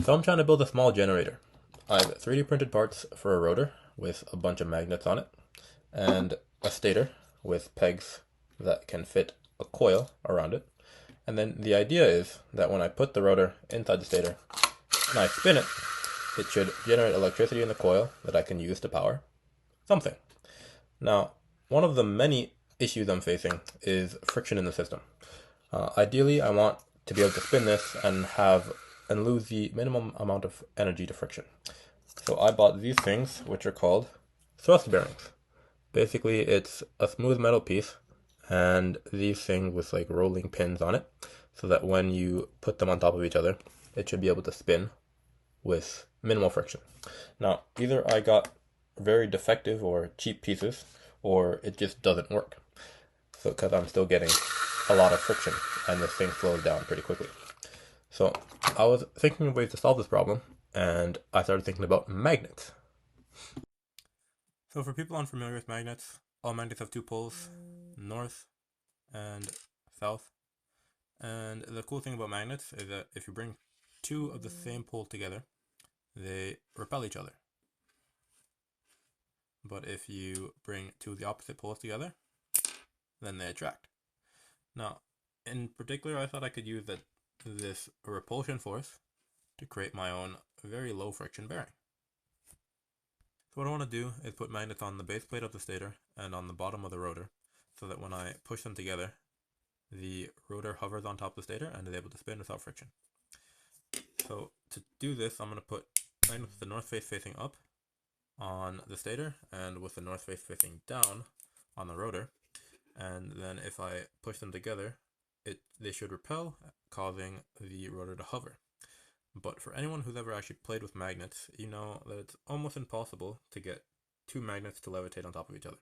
So I'm trying to build a small generator. I have 3D printed parts for a rotor with a bunch of magnets on it, and a stator with pegs that can fit a coil around it. And then the idea is that when I put the rotor inside the stator and I spin it, it should generate electricity in the coil that I can use to power something. Now, one of the many issues I'm facing is friction in the system. Ideally, I want to be able to spin this and lose the minimum amount of energy to friction. So I bought these things, which are called thrust bearings. Basically, it's a smooth metal piece and these things with like rolling pins on it, so that when you put them on top of each other, it should be able to spin with minimal friction. Now, either I got very defective or cheap pieces, or it just doesn't work. So, because I'm still getting a lot of friction and this thing slows down pretty quickly. So, I was thinking of ways to solve this problem, and I started thinking about magnets. So, for people unfamiliar with magnets, all magnets have two poles, north and south. And the cool thing about magnets is that if you bring two of the same pole together, they repel each other. But if you bring two of the opposite poles together, then they attract. Now, in particular, I thought I could use this repulsion force to create my own very low friction bearing. So what I want to do is put magnets on the base plate of the stator and on the bottom of the rotor, so that when I push them together, the rotor hovers on top of the stator and is able to spin without friction. So to do this, I'm going to put magnets with the north face facing up on the stator and with the north face facing down on the rotor. And then if I push them together, they should repel, causing the rotor to hover. But for anyone who's ever actually played with magnets, you know that it's almost impossible to get two magnets to levitate on top of each other.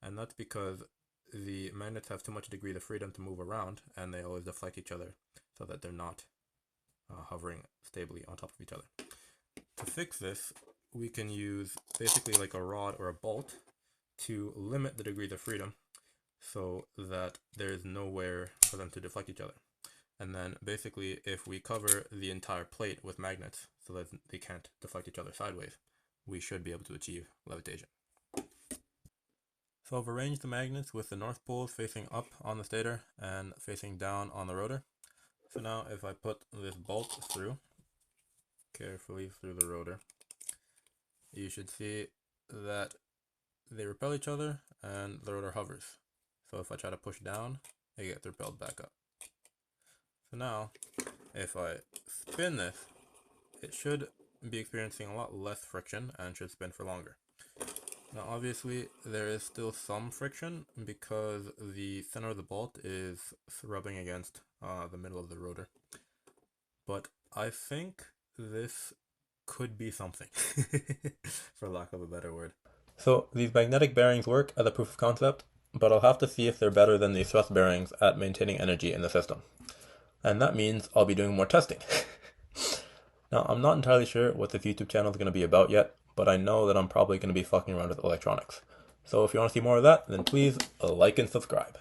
And that's because the magnets have too much degree of freedom to move around, and they always deflect each other so that they're not hovering stably on top of each other. To fix this, we can use basically like a rod or a bolt to limit the degrees of freedom so that there's nowhere for them to deflect each other. And then basically, if we cover the entire plate with magnets so that they can't deflect each other sideways, we should be able to achieve levitation. So I've arranged the magnets with the north poles facing up on the stator and facing down on the rotor. So now if I put this bolt through, carefully through the rotor, you should see that they repel each other and the rotor hovers. So if I try to push down, it gets repelled back up. So now, if I spin this, it should be experiencing a lot less friction and should spin for longer. Now obviously there is still some friction because the center of the bolt is rubbing against the middle of the rotor. But I think this could be something, for lack of a better word. So these magnetic bearings work as a proof of concept, but I'll have to see if they're better than the thrust bearings at maintaining energy in the system. And that means I'll be doing more testing. Now, I'm not entirely sure what this YouTube channel is going to be about yet, but I know that I'm probably going to be fucking around with electronics. So if you want to see more of that, then please like and subscribe.